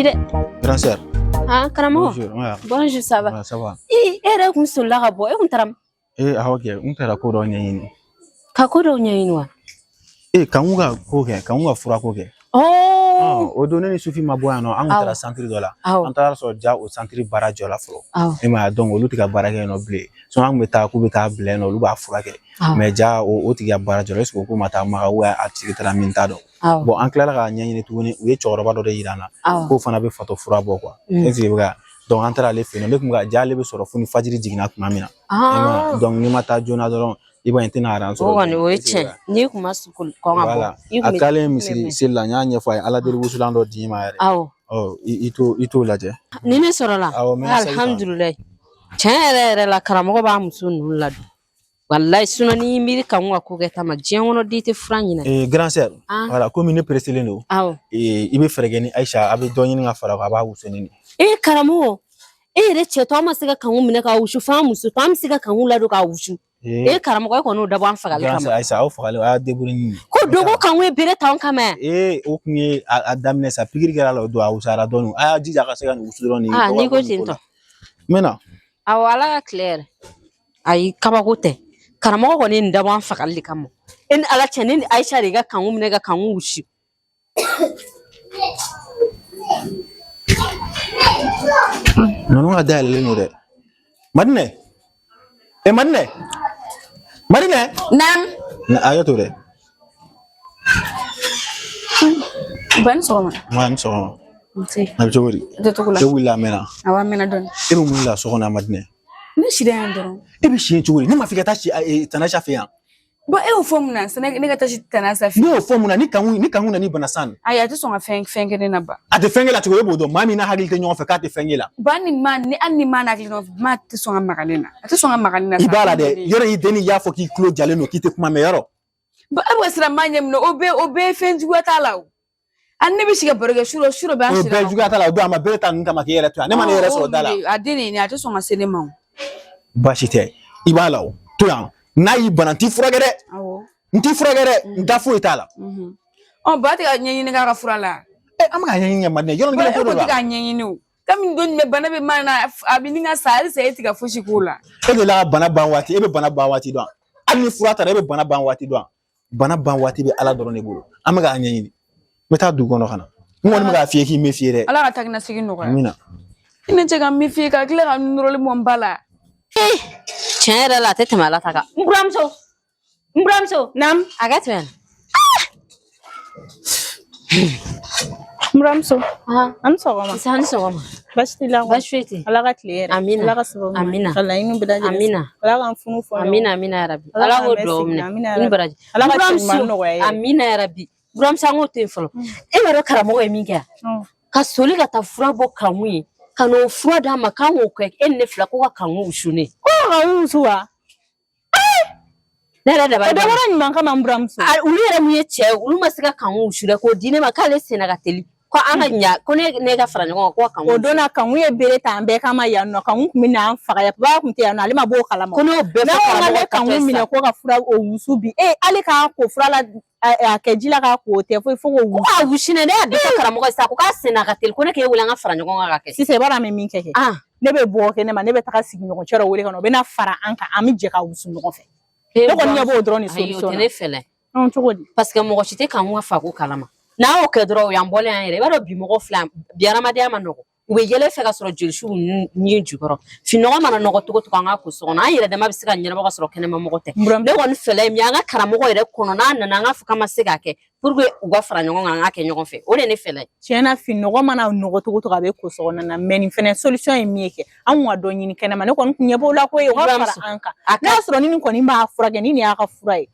Bide. Grand sœur. Ah, Karamo. Bonjour. Ouais. Bonjour, ça va. Ouais, ça va. Era kun sulla ka bo e kun taram. Ok. On t'a ko do nyini. Ka ko do nyinwa. Kanguga ko ke, kanguga fura ko ke. Oh. O donné ni sufi ma boya no, an tara centre do la. An tara so ja o centre bara jola fro. Ma donc olu tiga bara ke no ble. So an meta ku be ta ble no olu ba fura ke. Mais ja o tiga bara jola est-ce ko mata ma wa atigi tara min ta do. Bon an kila ka nyini tuguni u ye choroba do de yirana. Ko fana be fato fura bo quoi. Est-ce que donc an tara le fe no be kuma ja le be soro funi fajiri jigina kuma mina. Donc ni mata jona do iba intina aran so. O ni o che ni kuma sukul ko ngabo. Akale misiri sila nya fa ala de wusulando di ma yare. Ito laje. Ni ne soro la. Alhamdulillah. Chere la karamo ba musu nuladu. Wallahi suna ni miri kanwa ko geta ma jenwono dite franyina. Grand sœur. Voilà, comme ni presele no. Ibe fregeni Aisha abi donyini nga fara ba wusunini. Karamo. Re che to ma siga kanwu mine ka wushu fa musu to am siga kanwu ladu ka wushu. Karamo ko no dabo an fagal kama. Grand Aisha o fagal a deburi. Ko dogo kanwe bere taw kama. O kunye adamne sa pigiri gara lo do awusara donu. Jija ka sega wusu doni. Ni ko tinto. Mena. Awala clair. Ai kaba gote. Karamo ko ni dabo an fagal kama. En ala chene Aisha riga kanwu mine ga kanwu wushi. Non ada le no de. Madne. Madne. Madne. Nam. Na ayato de. Ban soma. Man soma. Nti. Na chori. De to kula. E wila mena. Awa mena don. E mu wila so na madne. Ni shide andoro. E bi shi chori. Ni mafika tashi tanasha fe yan. Bo e o fomuna sa ne ga tashi tanasa fi. Ni o fomuna ni kanwu na ni banasan. Aya to songa fenge de na ba. Ate fenge la chori bodo mami na hagil te nyon fe ka te fenge la. Ba ni man ni an ni man agli no ma te songa magalena. Ate songa magalena. Ibala de yoro yi deni ya fo ki Claude Jale no ki te kuma me yoro. Ba e wasra manyem no obe fenji watala. Anne bi shiga borga shuro ba shira. Obe juga tala do ama bereta nka ma ke yere to. Ne ma ne yere so dala. Adini ni ate songa senema. Bashite ibala o to yan. Na yi bananti furagere. Nti furagere ndafu itala. Ba te nyenyi ni ga furala. Am ga nyenyi madne yoro ngene ko do ba. Ga nyenyi ni. Kam don me bana be mana abini nga sari se eti ga fushi kula. E la bana ban wati e be bana ban wati do. Ani furata e be bana ban wati do. Bana ban wati be ala doro ne bolo. Am ga nyenyi ni. Meta du gono kana. Ngoni mga fie ki me fie re. Ala ga tagna sigi no ko. Amina. Ine chega mi fie ka kila ga nurole mo mbala. Chere la tete mala taka. Mbramso. Nam. Agatwen. Mbramso. An sogoma. San sogoma. Bastila. Bashweti. Ala ga clear. Amina. Ala ga sabo. Amina. Ala inu bidaje. Amina. Ala ga mfunu fo. Amina ya rabbi. Ala go do omne. Inu baraje. Ala ga man no way. Amina ya rabbi. Mbramso ngo te folo. E wero karamo e minga. Ka soli ga ta fura bo kamui. Kano fura da makanwo kwek enne fla ko ka kanwo ushune. Ga usuwa. Nera da ba. Da wara nyman kama Mbramso. Ulu yere mu ye che, ulu masika kanwo ushure ko dine makale sena ga teli. Ko anya ko ne ga fara nyon ko kanwo. Odona kanwo ye bere tambe kama ya no kanwo kumina amfaka ya ba kunte ya no ale mabo kalama. Ko no be fa kanwo mina ko ka fura o usubi. Ale ka ko fura la akejila ka ko te fo wo ko awushine ne ade ka karamo ko sa ko ka sena ga teli ko ne ke wula nga fara nyon ga ke. Si se bara me min keke. Ne be bo ke ne ma ne be taka sigi nyon chero wele kano be na fara anka ami je ka usu nyon fe. Ne ko nya bo drone solution. Ne fele. Chogodi. Parce que mo chite kan wa fa ko kalama. Na o ke dro ya mbole an yere ba do bi mo flam biara ma de ama no we yele fe ka soro jilshu ni jukoro fi no ma no ko to kan ko so na yere de ma bisika nyere ba soro kene ma mo te le won fele mi anga karamo ko yere kono na na nga fuka masika ke pour que ugo fara nyongo nga ke nyongo fe o ne fele chena fi no ma na no ko to ga be ko so na meni fene solution e mieke an wa do nyini kene ma ne ko nyebo la ko e wa fara anka na soro ni ko ni ba fura ke ni ya ka fura e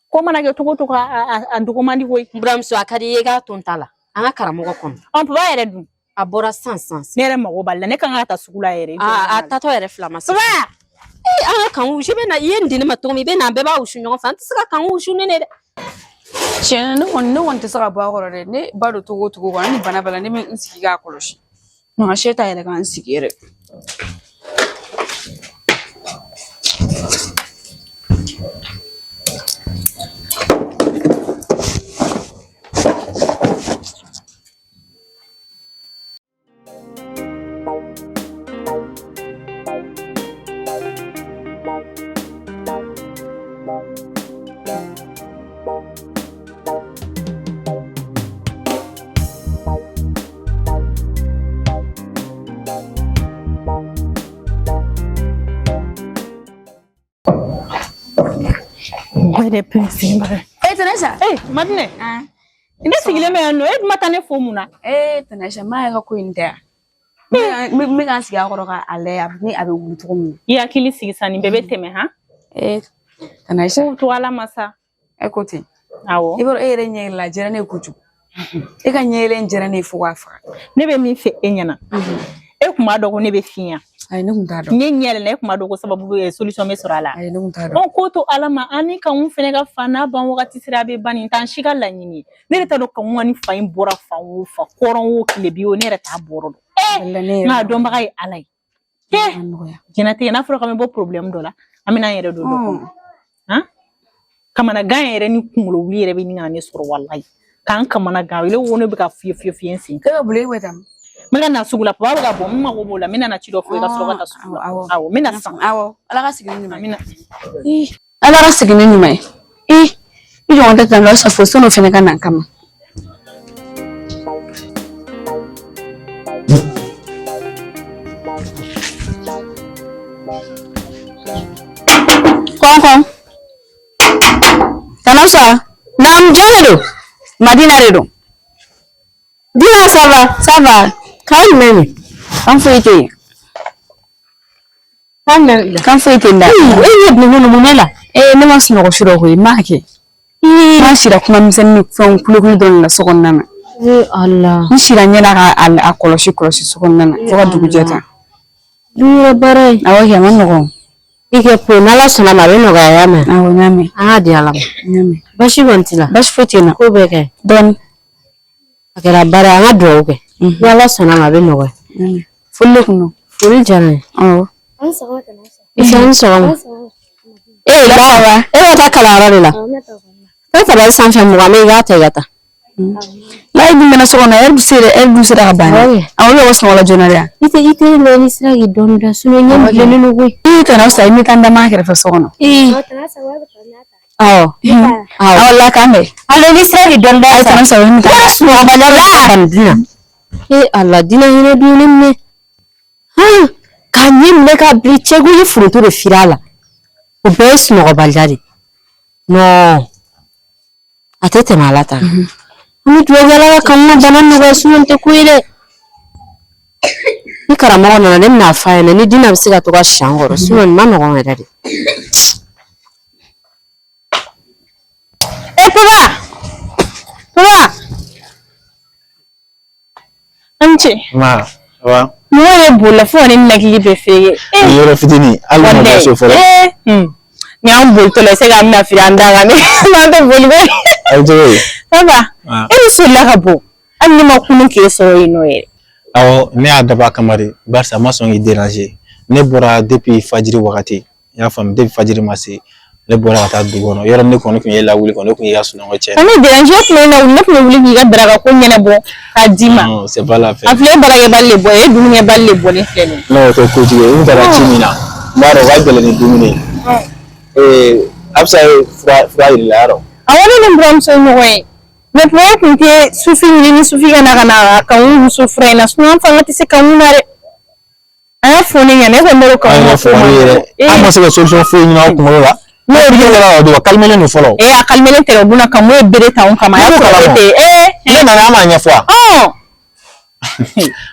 ko mana ke to ka anduko mandi ko Mbramso akadi ye ga tontala anga karamo ko kono on peut pas yere du abora sans nere mago balla ne kan ta sugula yere tato yere flama sa anga kan ushu be na yendi ne matomi be na be ba ushu nyon fa ntisa kan ushu ne de chena no won tisa ba ko re ne ba do to ko ni bana bala ne min sigi ga koloshi no sheta yere kan sigi yere de pensi ba Tanisha madne inde sigile me no matane fo muna Tanisha ma ga ko inda mi kan siga ko ka ale ni abe wulutu ko ya kili sigi sani bebe teme ha Tanisha to ala masa écoute awo ibor ere nyela la jere ne kuju e ka nyele njere ne fo wafa ne be mi fe enyana e kuma dogo ne be fiya ay ne kunta do ne nyele ne kuma dogo sababu solution me surala ay ne kunta do on ko to alama ani kan un fene ga fana ban wakati sira be bani tan shiga la nyini ne ta do kan wani fayin bora fa wo fa koron wo kile biyo ne ta boro na do mbagay alay jinati na furo kam bo problem dola amina yere do ha kamana gan yere ni kungulo wuli yere be ni ngane soro wallahi kan kamana ga wile wono be ka fiye sin ka bule wetam mala na sugula pa ba bo mma go bola mina na chido fo ga soro ta sugula awo mina san awo ala ka sigini ma mina ala ka sigini ni mai ijo wanda tan lo safo sono fene kan kama Kong Tanisha nam jero Madina redo Dina ça va quand même kan fete nda ni munela ne mas no shiro ko make ma shira kuma misen fon kulu don la sokonna Allah ni shira nyana ka a koloshi sokonna ko dugu jeta dura bare awa man no ike po nala sona ma beno ga ya me awo nyame di alam nyame bashi wantila bash fotina ko beke don akera bara nga droge nala sona ma beno ga fulle kuno ful jana oh isan so la ta kala ra la ta ba san fa mu ga me ga ta gata la ibi mena so na erbu sira ka bani awo yo so wala jonara ite le ni sira gi don da suno nyam le no go kana sa imi tanda ma kere fa so no awo la kame ale ni sira gi don da kana sa imi tanda suno ba la bandina alla dina hino dunim ne kanyim ne ka briche go yi fruto de firala o bes no ba jari no atete malata Ami tuwagala kama banan no sunon te kuire ni karama na nem na fa ni dina bisiga to ga shangoro sunon ma no ngere dadi papa anche ma wa mo ye bola fo ni nagli be feye yoro fitini alma na so folo nyam bol to le se ga na firanda ga ni ma to bol be ajo papa so la rabo an ni makunu ke so ino e awo ne adaba kamari barsa ma son déranger ne bora depuis fajiri wakati ya fam depuis fajiri masi le bora ta dugono yoro ne kono kun yela wuli kono kun ya suno ngoche ani déranger ko na wuli ga daraga ko nyene bo kadima non c'est pas la fait afle bara balle bo e dunya balle bo ni fele no to ko jige in tara chimina maro wa gele ni dumine absa fra ilaro awani ni bram so no we ne po kunke sufi kana kan sufre na sunan fangati se kan nare aya foni ne ko ndero kan amo se solution fo ni na ko la no ri do kalmele no folo kalmele tere buna kan mo bere ta on kama ya ko te ne na ma nya fo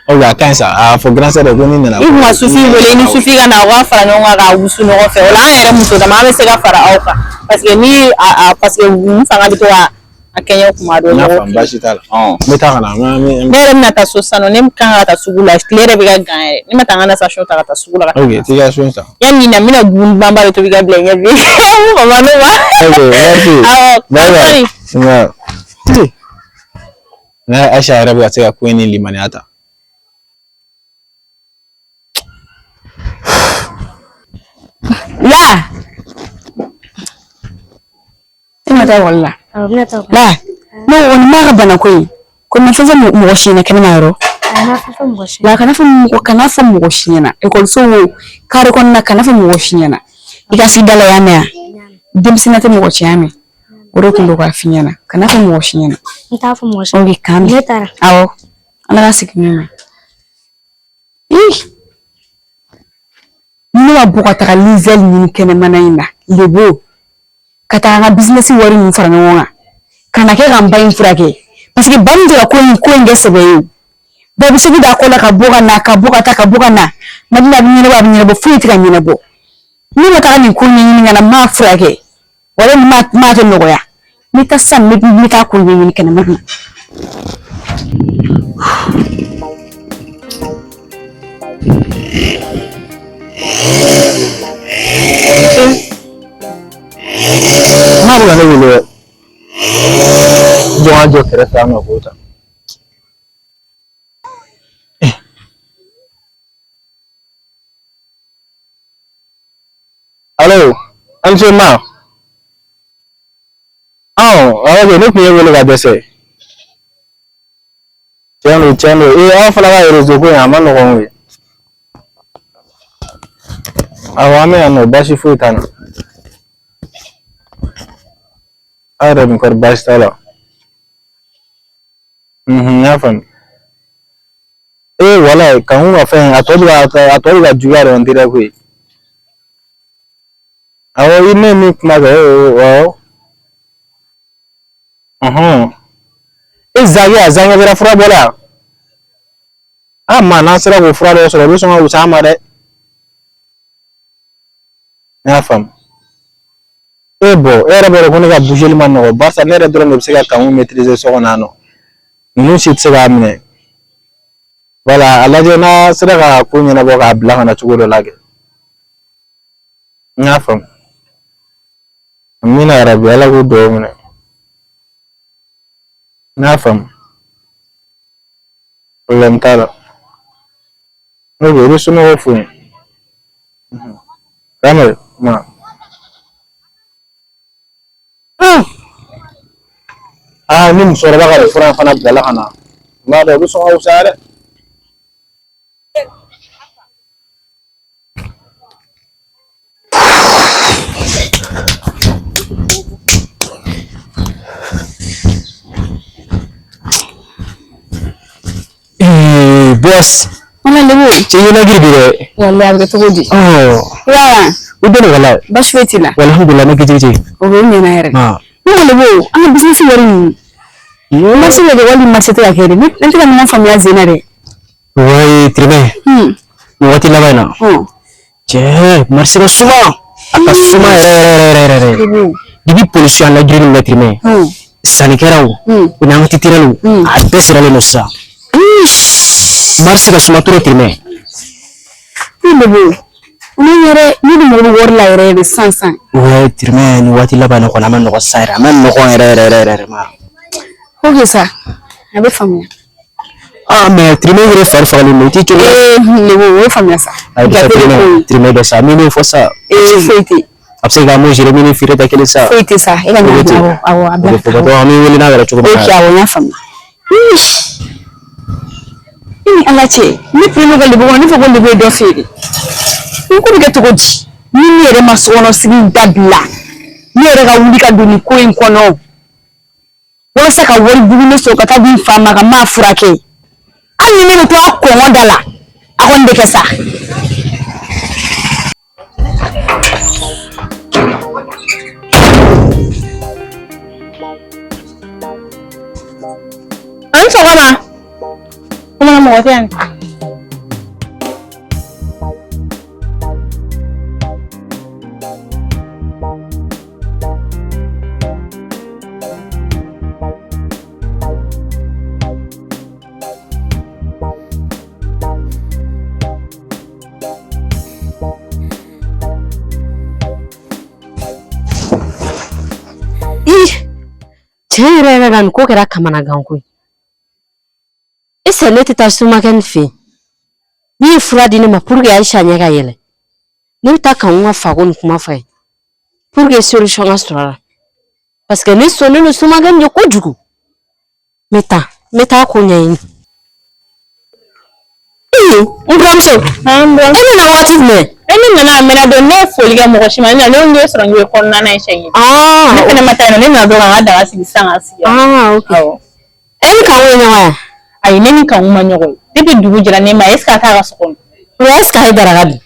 oga kansa for grand side ko ni na ibu sufi wole ni sufi kana wa fara no ga wusu no fe wala ere muso da ma se ga fara auka parce que ni parce que mu fanga to akenya kuma do na fam bashi tala meta kana mere na ta so sano nem kan ta sugula clear be ga gaere ni mata ngana sa shota ta sugula okay tiga shonsa yani na mina gun bamba to biga blenya bi mama no wa okay bye na Aisha rabu ya tsaya ko ni limani ata la mata walla la no wani ma bana koyi ko na faza mu washi na kana yaro la kana fa mu washi na e ko so kare kon na kana fa mu washi na iga si dala ya me dem sinata mu washi ya me woro kun do ka finyana kana fa mu washi na nta fa mu washi o bi kam awo ala sikini ni wa buka ta lizel ni kene mana ina lebo kata nga business wari mu fara nga kana ke ga mbayin furake parce que bam dira ko ngese be ba bi sigi da ko la ka boga na madina bi nyine ba fuiti ka nyine bo ni mata ni ko ni ngana ma furake wala ma to no ya ni ta sam ni ta ko ni kana madina ma bukan dulu jangan jauh kereta nggak boleh. Halo, anjir ma. Awak ni punya boleh kata saya. Channel. Awak falaga eros dulu yang mana orang ni. Awak ni anu basi fuitan. Ada mungkin basi talo. Apa? Wala kamu apa yang atau juga orang tidak kui. Awak ini ni mana? Wow. Zanya berafra bola. Mana sera berafra bola sera bisa ngau sama deh. Nyafam. Era baru kau ni kan bujel mana? Bahasa ni ada orang bisa kamu maîtriser soalnya no. Mungkin sih segamnya. Wala Allah jena sera aku ni nak bawa ablah nak cukup lagi. Nyafam. Mina Arabi ala ku do mina. Nyafam. Problem tala. No beri semua ofun. Kamu ma. Ni musuh orang bakal furang fana bela kana. Ma ada urusan apa sahara? Bos, mana lebu? ciri lagi dia. Wallahi abga to godi. Wala, Udah wala. bash fetina. Alhamdulillah nak ciri. Ogo nyana yare. Mana lebu? Anga business wari. Masih lagi wali masih tu akhir ni. Nanti kan mana family zina de. Woi, terima. Muati lama na. Cek, masih semua. Apa semua re. Jadi polisi yang lagi ni terima. Sani kerau. Unang titiralu. Ada sirale nusa. Masih semua tu terima. Lebu. Ini yare ni mau war la yare de sansan. Woi, terima. Muati lama na kona man no saira. Man no kona re ma. Oke sa. Abe family. Mais terima yare far ni muti cuba. Lebu family sa. Terima dosa. Mini fosa. Feiti. Abse kamu jire mini fireta kele sa. Feiti sa. Ega na awo abla. Betul ami wili na gara cukup. Oke awo nya family. Ini alache. Ni primo ga lebu ni fo go lebu do feri. Nko ni geto goji. Ni yere masono sigi dabla. Ni yere ga wuli ka doni ko en kono. Wala saka wori bugu so kata bi fama ka ma furake. Ani ni to akko dala. Akon de kesa. An so kama. Kuma mo watan. Chere ran ko kera kamana gankui. Ese leti ta suma kan fi. Ni furadi ni ma purge Aisha nya ga yele. Ni ta kan wa fa gon kuma fa. Purge solution astra. Parce que ni sonu no suma gan yo kojugu. Meta ko nya yin. Mbramso. Ene na wati me. Eni nana mena do ne foli ga mo shima na no nge soro nge kon na na shenyi. Ne kana mata na ne na do ga da asi sanga asi. Okay. Eni ka wo nya wa. Ai ne ni kan uma nyogo. Debi dugu jira ne ma eska ta ga sokon. Eska ai daragadi.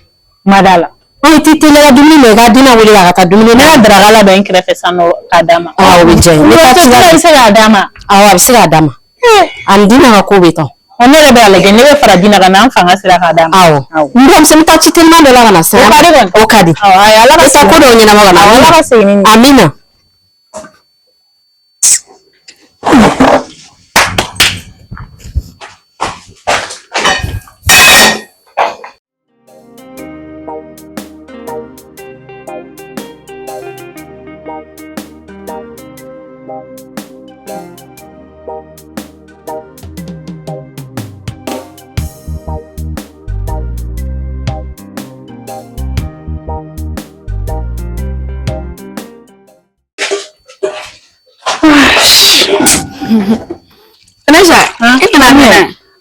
Madala. o ti tele dumuni me ga dina wele ga ta dumuni na daragala ben krefe sano kadama o be je ni ta ti se ga dama awa se ga dama andina ga ko beto on ere ba lege ne be fara dina ga nan fanga sira ka dama awo ndom se ta ci telma de la na se o kadi ay ala ba sa ko do nyina ma na ala ba se ni amina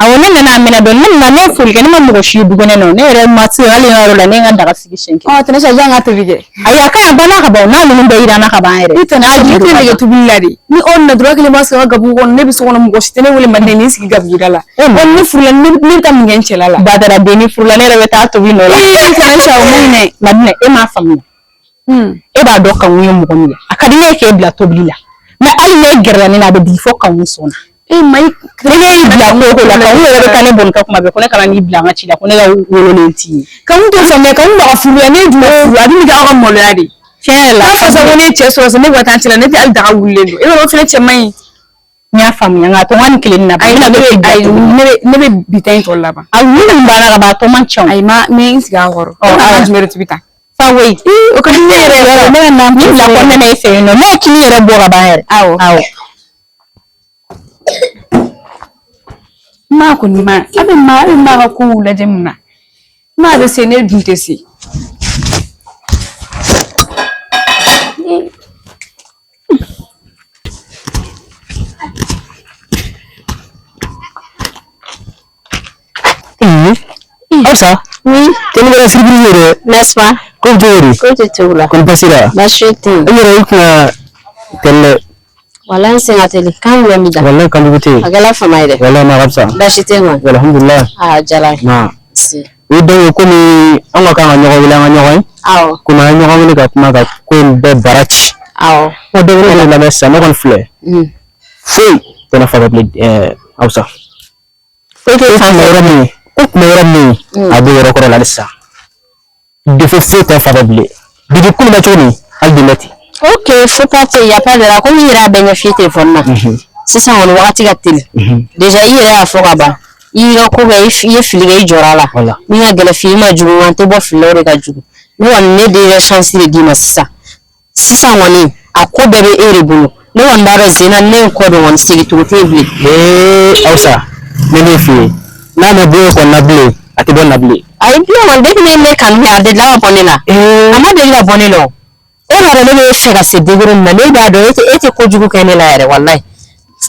awone na amina don na ne fulke ne mamugo shi dugone no ne re matu ali na ro ne nga daga sigi shenki tanisha janga to bige aya ka bana ka ba na mun be ira na ka ba ere ita na ji te ne to billadi ni on na droga le maska gabu on ne biso on mugo shi tene wole mande ni sigi gabu dala on ni fulan ni tam ngen chelala ba dara be ni fulan ne re ta to bi no la tanisha o mune madne e ma famu e ba do kan wi mugo ni akadi ne ke bla to bila na ali ne gerra ni na be di fo kan sona mai ne bila ko la kan wele ka ne bon ka kuma be ko ne kana ni bila nga chila ko ne ga wolo ne ti kan to so me kan ba furu ne du furu adi mi ga ga molo yadi fela fa sa woni che so ne wata chila ne ti al daga wulle do e ro fele che mai nya famu nga to wan kilin na ba ne be bitain to la ba ay ni mbara ga ba to man chon ay ma me insiga horo a jumere to bita fa we o kan ne re ne na ni la ko ne fe no mo kini re bo ga ba her awo ma ko ni ma abe ma ga ko la jemna ma da se ne dunte si Ausa? Oui. Kini gara sirgiri N'est-ce pas? Ko jori? Ko te tula. Ko pasira? Ba shete. Ngere ikna telle. Wala nsenga tele kan wa mida. Wallahi kan duguti. Agala famaide. Wallahi ma gabsa. Ba shete ma. Alhamdulillah. Ah jala. Na. Si. Wido ko ni anga kan nyogo wala nyogo. Aw. Kuna nyogo ni ka kuma ka ko be barach. Aw. Ko de wala la messa no kon fle. Fi. Tena fa Ausa. Eke fa Meurami adu yoro ko la lissa. De fait ta favorable. Bidi kul ma choni aldimati. Ok, faut pas te y a pas de la comme il a bénéficié téléphone là. C'est ça on va tigatil. Déjà il est à Fogaba. Il a ko il fili jorala. Voilà. Ni ga gele fi ma jugu ante bo flore ga jugu. Ni on ne de chance de dima ça. C'est ça on est à ko bebe erebulu. Ni on ba zina ne ko do on sigi to table. Ausa. Nene fi. Na na bo ko na blé ati bon na blé Ay bi on de ne kan ya de la bonela ama de la bonelo o la de fe ga se de guru na le ba do ete ko jugu kene la yare wallahi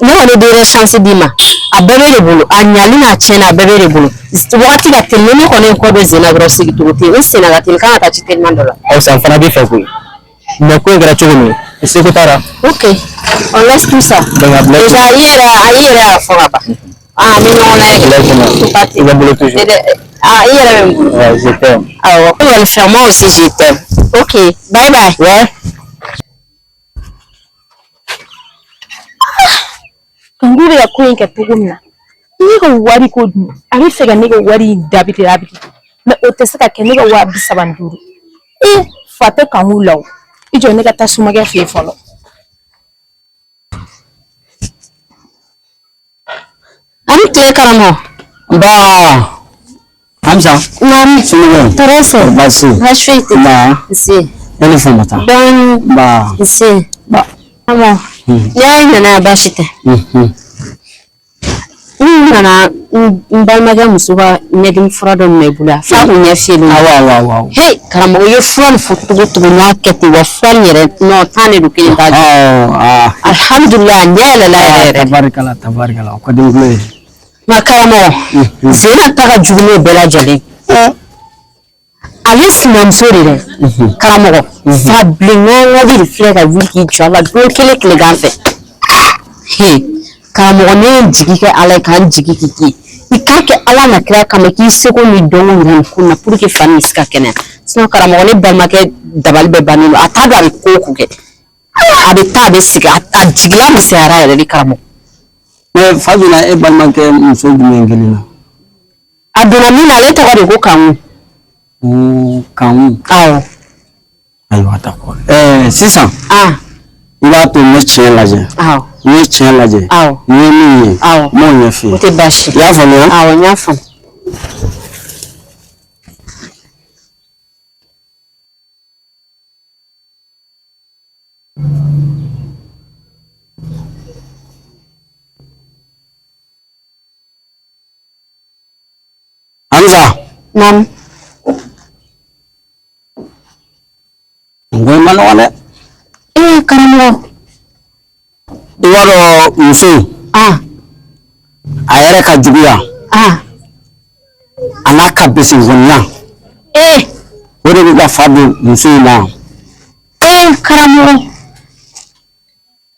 ne wala de chance dima abebe de bulu anyali na chena abebe de bulu wakati ga tele ne ko ne ko be zina gro sigi to te o sina ga til kan ta ci tel mandola au san fana bi fe ko me ko gara chuguni ise ko tara OK on laisse tout ça déjà ira Fogaba ah mais non là il va bouler toujours ah il est même ouais je t'aime ah on va le faire moi aussi je t'aime OK bye bye ouais kangure ya ko yinka tugumna ni ga wari ko du ari fega ni ga wari dabiti na o te saka ke ni ga wa bisabanduru fata kanulaw ijo ni ga tasuma ga fi folo Ami tile karamo. Ba. Hamza. Naam. Sini. Teresa. Basi. Rashford. Ba. Si. Telefon mata. Don. Ba. Si. Ba. Amo. Ya na bashite. Nana mbalmaga musuba nyedim furado mebula. Fa ko nyafeli. Awa. Hey, karamo yo furan futugu nya keti wa furan yere no tane du kinta. Alhamdulillah nyala la. Tabarakallah. Ko dingle. Makaramo. Zena taga jugune bela jale. Alice Namsori karamo. Fa blinga ngadi flega wiki jala do kele gafe. Hey. Karamo ne jigi ke ala kan jigi kiki ikake ala na kira kama ki seko ni dongo ni kuna pour que fami ska kenya sino karamo ne ba make dabal be banino ataga ko kuke abita be siga ajigla misara ya de karamo me fabina e balmanke muso dumengelina aduna mina leta ko kamu kamu aw aywa d'accord sisan iba to me chien laje aw ni chien laje aw ni mi aw mo nyefi o te bashi ya fo no aw nya fam Hamza nam ngoy man wala karamo iwaro muso ayere ka juguya anaka besi wonya wore bi ga fadu muso na karamo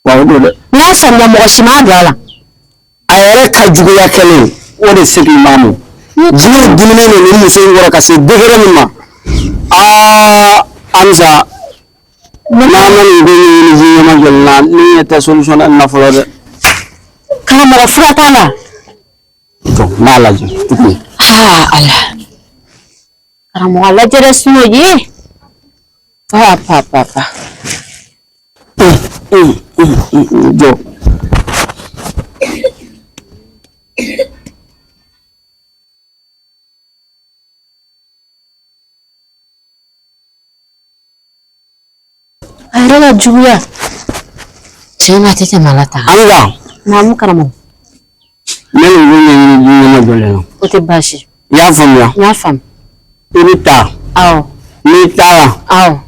wa do de na sanna mo shima dala ayere ka juguya kele wore sigi mamu jino dimine ne muso ngora ka se degere ni ma Hamza Maman ni jinya magelna ni eta solution na folo karamo frata la to malaji tuku ala karamo ala jere suno ye papa jo ayra juya chema tete malata Hamza namu karamo melu ni jinya magele o te bashi ya famia nya fam irita aw ni tawa aw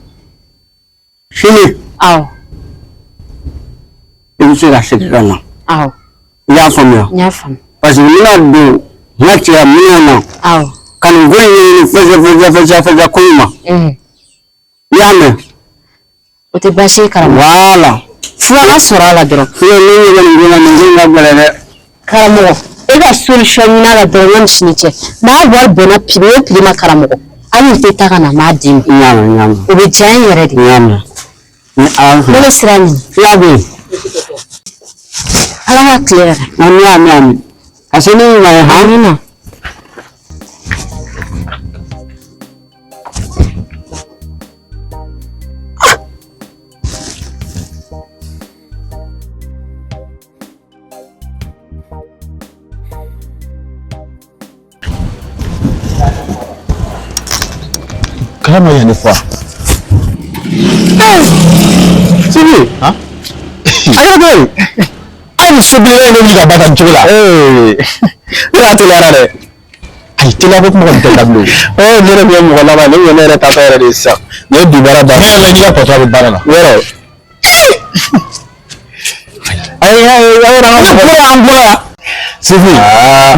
Philip aw ibuso la sekana aw ya famia nya fam parce que mina do ngatia mina aw kan ngoi ni feza kuma yame o te bashi karamo wala fura sura la dro fura ni ngina ngale karamo ega solution na la dro ngam shiniche na war bona pili ma karamo ani te taka na madim nyama o be jan yere di nyama ni no sirani labi ala clear nyama asini na amina Kama yani kwa Sini ha ayo doi ai subire ne ga badan jula ila tilara de ai tila ko mo ko dablu ne ne mo la ba ne ne ta ta de sa ne du bara da ne ne ga poto bi bara na wero ai ra ngora sifi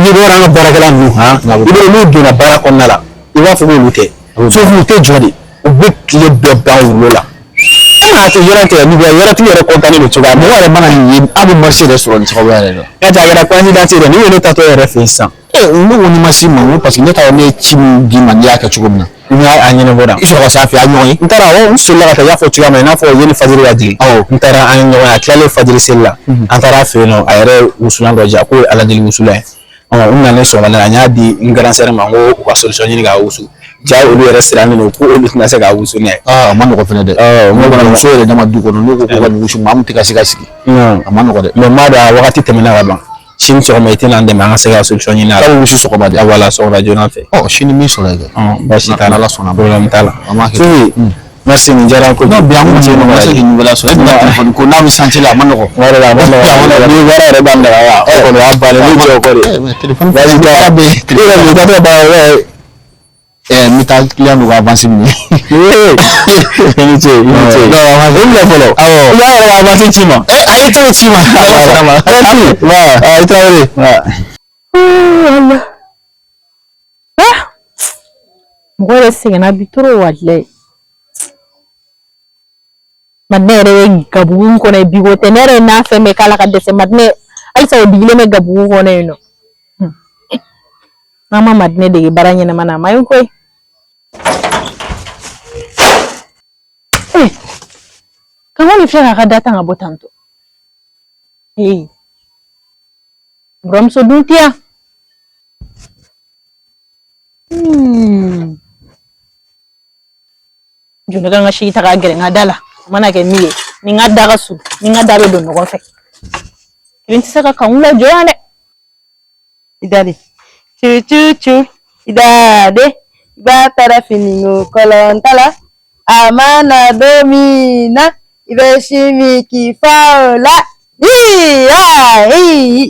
ni do ra ngora kala nu ha ibe ni do na bara ko nala iwa fu mo lute so fu te jodi o be kle be ba wulola ana te yara te ni ba yara ti yara ko tani lo tuga mo wala mana ni abu marché de so ni so ba le ya ta yara kwani da te ni ne ta to yara fe sa no woni masima mo parce que ne ta ne chi bi man ya ka chugumna ni ay anyene boda iso ko safi anyoyi ntara o sulla ta ya fo tuga me na fo yeni fajiri waji ntara anyo ya klale fajiri sella antara fe no ayre usulan do ja ko ala dili usulan una ne so la nya di ngaran sere mango ko solution ni ga usu ja olu yɛrɛ siran ne ko olu tɛna se ka wusu ne a ma nɔgɔ fɛnɛ dɛ mo bana muso yɛrɛ dama du kɔnɔ n'u ko ko ka wusu maa mun tɛ ka se ka sigi a ma nɔgɔ dɛ mais maa da wagati tɛmɛna ka ban sini sɔgɔma i tɛna dɛmɛ an ka se ka solution ɲini a la ka wusu sɔgɔma de wala sɔgɔma joona fɛ sini min sɔrɔ kɛ basi t'a la ala sɔnna problème t'a la an b'a kɛ merci nin diyara n ko non bi an kun tɛ mɔgɔ ye nin so e bɛna téléphone ko n'a bɛ santé la a ma nɔgɔ wɛrɛ la a ma nɔgɔ ni wɛrɛ yɛrɛ b'an daga wa o kɔni y'an bannen ni cɛ o kɔni téléphone basi t'a la téléphone t'a la baara mita client ko avance ni ni ce no avance ni follow awo ya era avance ci ma ay to ci ma ay tawre Allah mugore sigana bitoro walle madnere gabu ko ne bigo tenere na fe me kala ka dese madne alsa o digile me gabu ko ne no Mama madne de baranya na mana mayon koy. Comment le faire à data nga botanto? Brom so duntia. Jona nga shi ta ga gere nga dala. Mana ke miye. Ni nga daga su, ni nga dabe do no fe. Kinti saka kaunla joane. Idade. Chu. Idade. Iba tara finingo kolontala. Amana domina. Ibe shimi kifaola.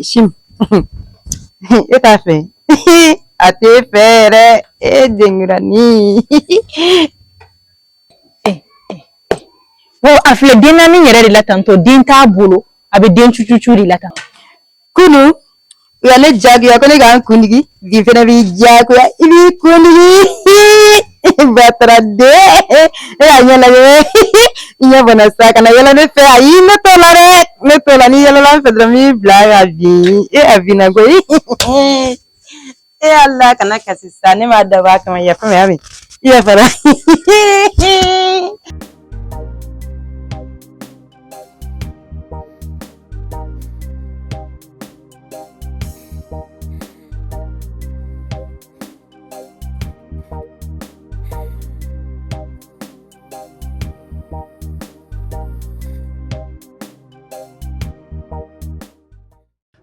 Shim. Eta fe. Ate fere. Dengurani. Wo afle dina ni yere de latanto din ta bolo abe den chuchuchu de latan. Kunu. Yale jagu ya kone ga kunigi. Di fere bi jagu ya ibi kunigi. Batra de. Anya la ye. Inya bona saka na yala ne fe ayi ne tola ni yala la fedra mi blaga bi. Avina go. Allah kana kasisa ne ma da ba kama ya fa me abi. Ya fara.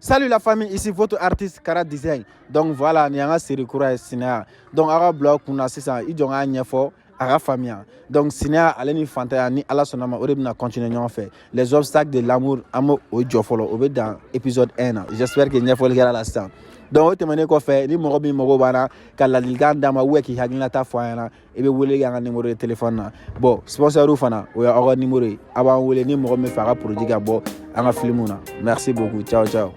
Salut la famille, ici votre artiste Kara Design. Donc voilà, nous avons une série de cinéma. Donc, on a un blog pour nous assister. Il y a un effort à la famille. Donc, cinéma, allez nous fantasmer, ni Allah son nom, on va continuer à faire. Les obstacles de l'amour, amour, au jour follow, on va dans l'épisode 1. J'espère que nous allons à l'instant. Donc, on va faire ni morobi morobana, car la ligue d'ama ou qui a gagné ta foyer, et bien vous voulez un numéro de téléphone. Bon, sponsor ou fana, ou un numéro. Avant, vous voulez ni morobi faire pour dire bon, un film. Merci beaucoup. Ciao, ciao.